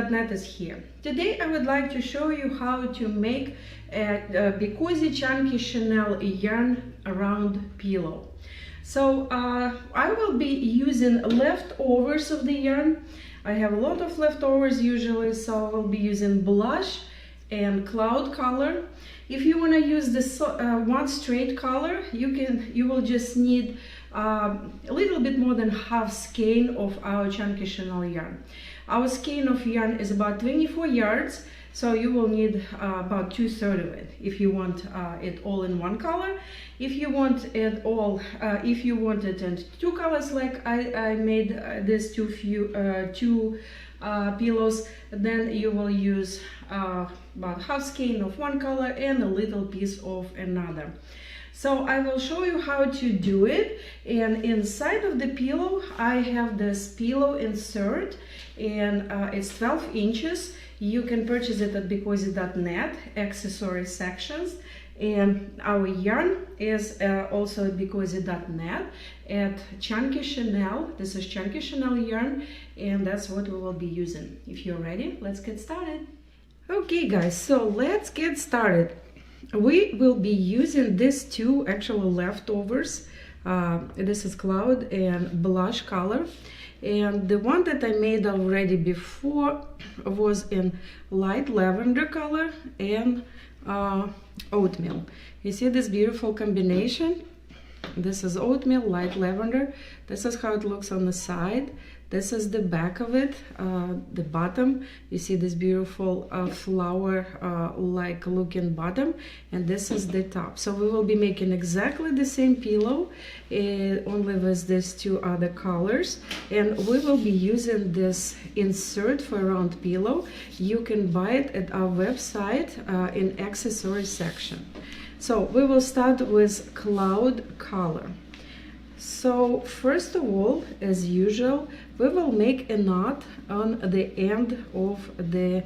Bicozy.net is here. Today I would like to show you how to make a Bicozy Chunky Chenille yarn round pillow. So I will be using leftovers of the yarn. I have a lot of leftovers usually, so I will be using blush and cloud color. If you want to use this one straight color, you will just need a little bit more than half skein of our Chunky Chenille yarn. Our skein of yarn is about 24 yards, so you will need about 2/3 of it if you want it all in one color. If you want it all, if you want it in two colors, like I made these two pillows, then you will use about half skein of one color and a little piece of another. So I will show you how to do it, and inside of the pillow I have this pillow insert, and it's 12 inches. You can purchase it at Bicozy.net accessory sections, and our yarn is also at Bicozy.net at Chunky Chenille. This is Chunky Chenille yarn, and that's what we will be using. If you're ready, let's get started. Okay guys, so let's get started. We will be using these two actual leftovers. This is cloud and blush color, and the one that I made already before was in light lavender color and oatmeal. You see this beautiful combination? This is oatmeal, light lavender. This is how it looks on the side. This is the back of it, the bottom. You see this beautiful flower like looking bottom, and this is the top. So we will be making exactly the same pillow, only with these two other colors, and we will be using this insert for round pillow. You can buy it at our website in accessories section. So we will start with cloud color. So first of all, as usual, we will make a knot on the end of the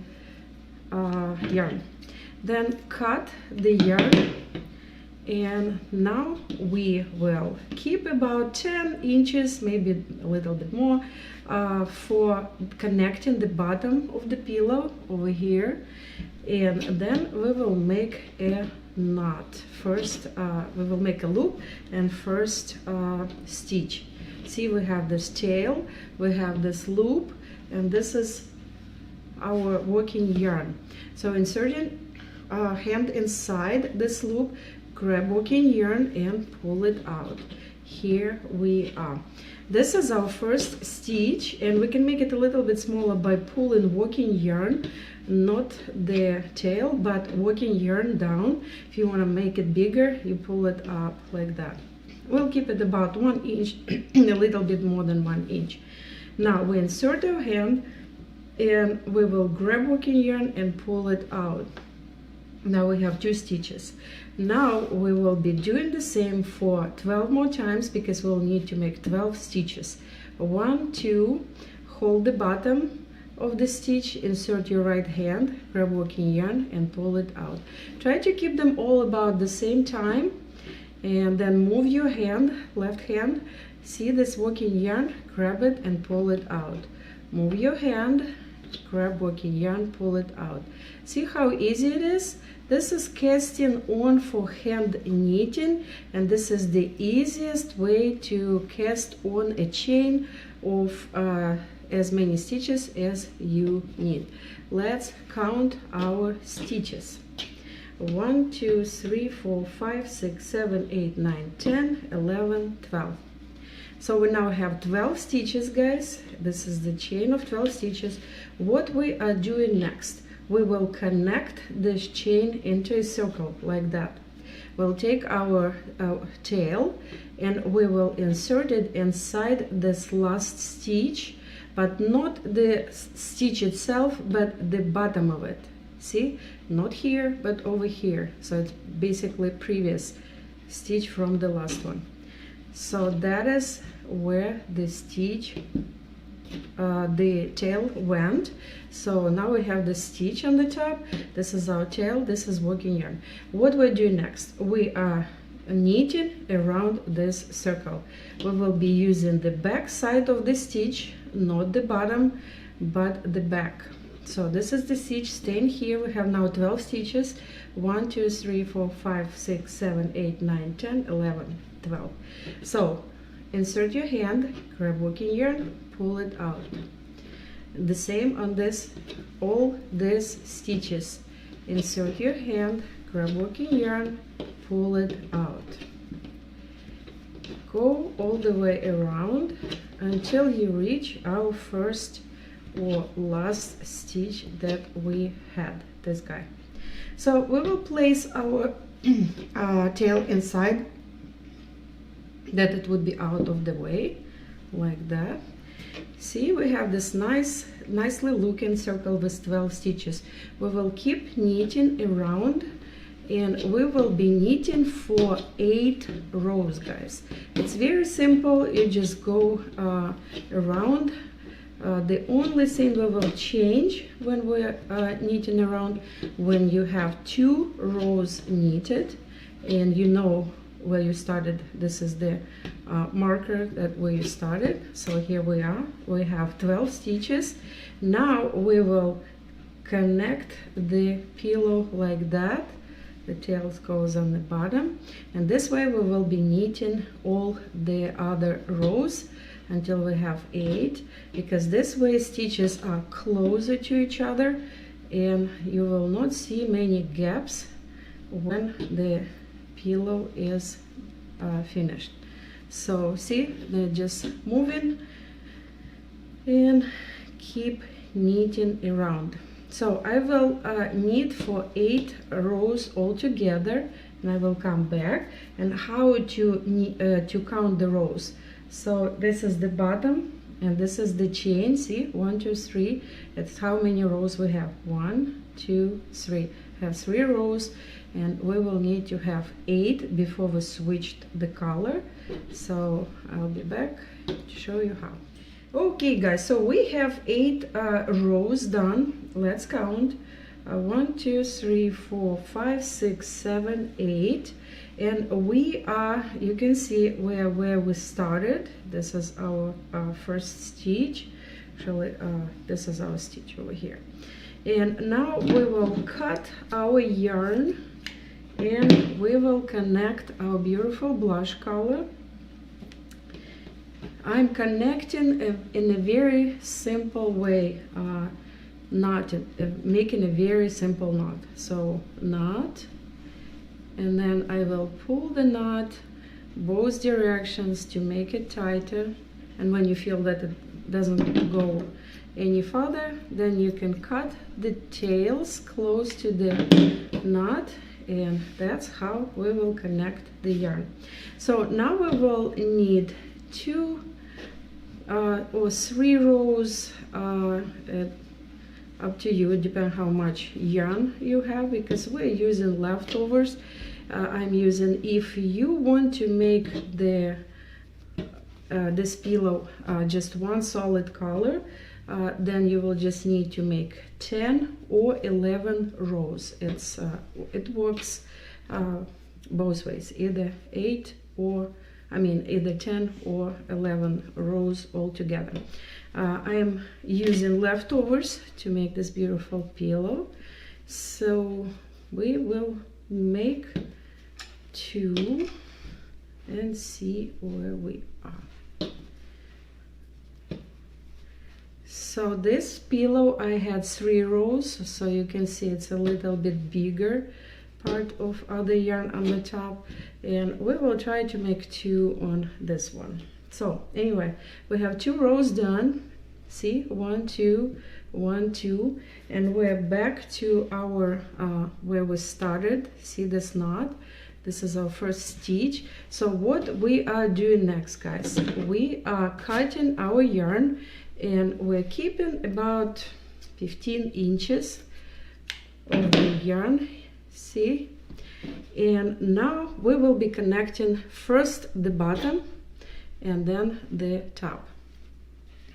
yarn. Then cut the yarn, and now we will keep about 10 inches, maybe a little bit more, for connecting the bottom of the pillow over here, and then we will make a knot. First we will make a loop and first stitch. See, we have this tail, we have this loop, and this is our working yarn. So inserting hand inside this loop, grab working yarn and pull it out. Here we are. This is our first stitch, and we can make it a little bit smaller by pulling working yarn, not the tail, but working yarn down. If you want to make it bigger, you pull it up like that. We'll keep it about 1 inch, a little bit more than 1 inch. Now we insert our hand, and we will grab working yarn and pull it out. Now we have 2 stitches. Now we will be doing the same for 12 more times, because we'll need to make 12 stitches. 1, 2, hold the bottom of the stitch, insert your right hand, grab working yarn and pull it out. Try to keep them all about the same time, and then move your hand, left hand, see this working yarn, grab it and pull it out. Move your hand, grab working yarn, pull it out. See how easy it is? This is casting on for hand knitting, and this is the easiest way to cast on a chain of as many stitches as you need. Let's count our stitches. 1, 2, 3, 4, 5, 6, 7, 8, 9, 10, 11, 12. So we now have 12 stitches, guys. This is the chain of 12 stitches. What we are doing next, we will connect this chain into a circle like that. We'll take our tail and we will insert it inside this last stitch, but not the stitch itself, but the bottom of it. See, not here, but over here. So it's basically previous stitch from the last one. So that is where the stitch, the tail went. So now we have the stitch on the top. This is our tail, this is working yarn. What we're doing next, we are knitting around this circle. We will be using the back side of the stitch, not the bottom, but the back. So this is the stitch staying here. We have now 12 stitches. 1 2 3 4 5 6 7 8 9 10 11 12. So insert your hand, grab working yarn, pull it out. The same on this, all these stitches. Insert your hand, grab working yarn, pull it out. Go all the way around until you reach our first or last stitch that we had, this guy. So we will place our tail inside, that it would be out of the way, like that. See, we have this nicely looking circle with 12 stitches. We will keep knitting around, and we will be knitting for 8 rows, guys. It's very simple. You just go around. The only thing we will change when we're knitting around, when you have 2 rows knitted and you know where you started, this is the marker that where you started. So here we are, we have 12 stitches. Now we will connect the pillow like that. The tail goes on the bottom, and this way we will be knitting all the other rows until we have 8, because this way stitches are closer to each other and you will not see many gaps when the pillow is finished. So see, they're just moving and keep knitting around. So I will knit for 8 rows all together, and I will come back and how to count the rows. So this is the bottom and this is the chain. See, 1 2 3. That's how many rows we have. 1 2 3. Have 3 rows, and we will need to have 8 before we switched the color. So I'll be back to show you how. Okay guys, so we have 8 rows done. Let's count. 1 2 3 4 5 6 7 8, and we are, you can see where we started. This is our first stitch. Actually, this is our stitch over here. And now we will cut our yarn and we will connect our beautiful blush color. I'm connecting in a very simple way, making a very simple knot. So knot, and then I will pull the knot both directions to make it tighter, and when you feel that it doesn't go any further, then you can cut the tails close to the knot, and that's how we will connect the yarn. So now we will need 2 or 3 rows, up to you, depending how much yarn you have, because we're using leftovers. I'm using, if you want to make the this pillow just one solid color, then you will just need to make 10 or 11 rows. It works both ways, either 8 or either 10 or 11 rows all together. I am using leftovers to make this beautiful pillow, so we will make 2 and see where we are. So this pillow I had 3 rows, so you can see it's a little bit bigger part of other yarn on the top, and we will try to make 2 on this one. So anyway, we have 2 rows done. See, 1 2 1 2, and we're back to our where we started. See this knot? This is our first stitch. So what we are doing next, guys, we are cutting our yarn, and we're keeping about 15 inches of the yarn. See, and now we will be connecting first the bottom and then the top.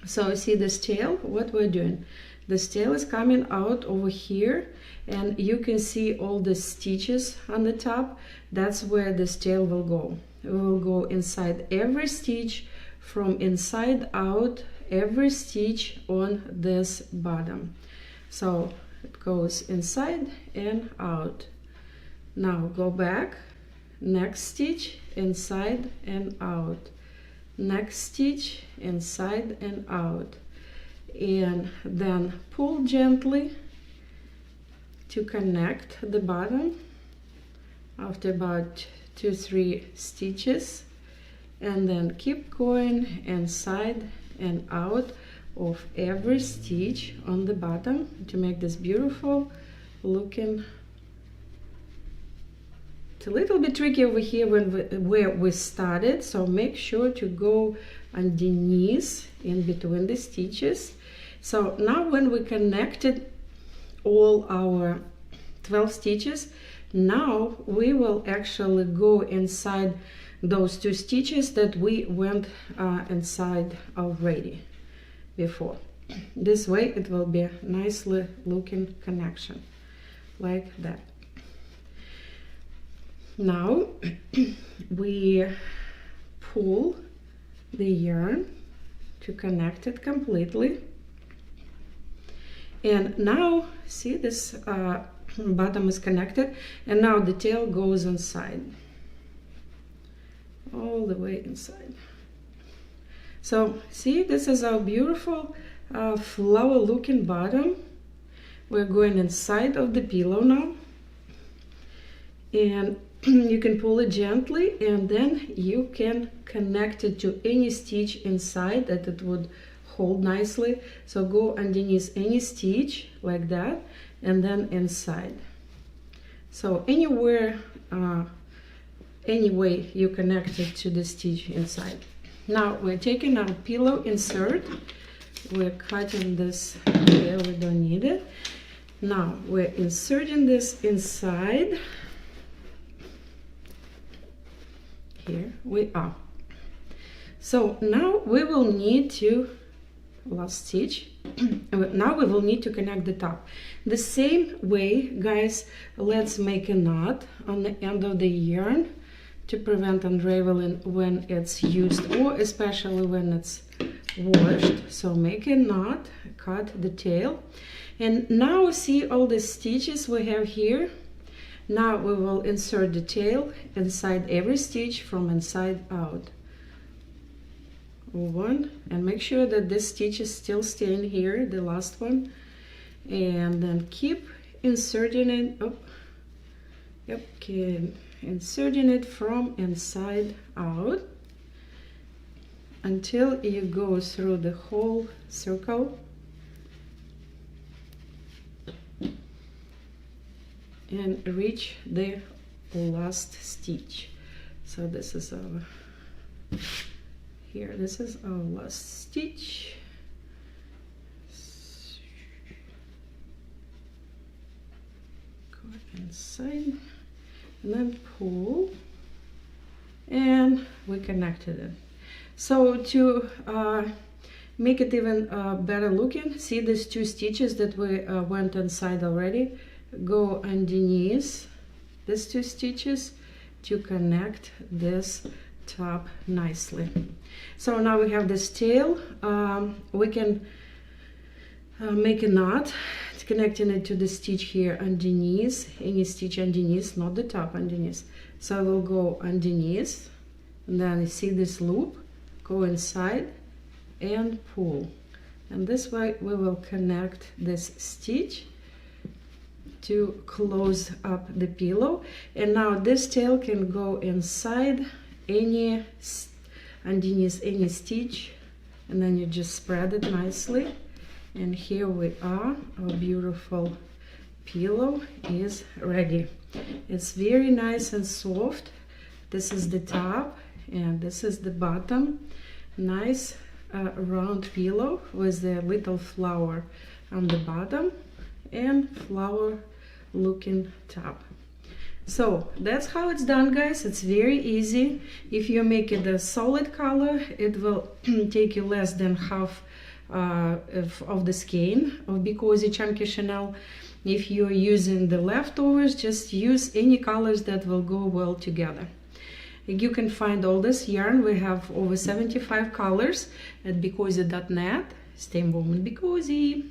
So see this tail, what we're doing, this tail is coming out over here, and you can see all the stitches on the top. That's where this tail will go. It will go inside every stitch, from inside out, every stitch on this bottom. So it goes inside and out. Now go back, next stitch, inside and out, next stitch, inside and out, and then pull gently to connect the bottom after about 2-3 stitches, and then keep going inside and out of every stitch on the bottom to make this beautiful looking. It's a little bit tricky over here where we started, so make sure to go underneath in between the stitches. So now when we connected all our 12 stitches, now we will actually go inside those 2 stitches that we went inside already before. This way it will be a nicely looking connection like that. Now we pull the yarn to connect it completely, and now see this bottom is connected, and now the tail goes inside, all the way inside. So see, this is our beautiful flower looking bottom. We're going inside of the pillow now, and you can pull it gently, and then you can connect it to any stitch inside that it would hold nicely. So go underneath any stitch like that, and then inside. So anywhere, any way you connect it to the stitch inside. Now we're taking our pillow insert, we're cutting this here, we don't need it. Now we're inserting this inside. Here we are. So now we will need to, last stitch, now we will need to connect the top. The same way, guys, let's make a knot on the end of the yarn to prevent unraveling when it's used, or especially when it's washed. So make a knot, cut the tail, and now see all the stitches we have here. Now we will insert the tail inside every stitch from inside out. One, and make sure that this stitch is still staying here, the last one, and then keep inserting it. Oh, yep, keep inserting it from inside out until you go through the whole circle. And reach the last stitch. So this is our, here, this is our last stitch. Go inside and then pull, and we connected it. So to make it even better looking, see these 2 stitches that we went inside already? Go underneath these 2 stitches to connect this top nicely. So now we have this tail. We can make a knot connecting it to the stitch here underneath, any stitch underneath, not the top, underneath. So we'll go underneath, and then you see this loop, go inside and pull, and this way we will connect this stitch to close up the pillow. And now this tail can go inside any, underneath any stitch, and then you just spread it nicely. And here we are, our beautiful pillow is ready. It's very nice and soft. This is the top and this is the bottom. Nice round pillow with a little flower on the bottom and flower looking top. So that's how it's done, guys. It's very easy. If you make it a solid color, it will take you less than half of the skein of Be Cozy Chunky Chanel. If you're using the leftovers, just use any colors that will go well together. You can find all this yarn. We have over 75 colors at becozy.net. Stay warm and be cozy.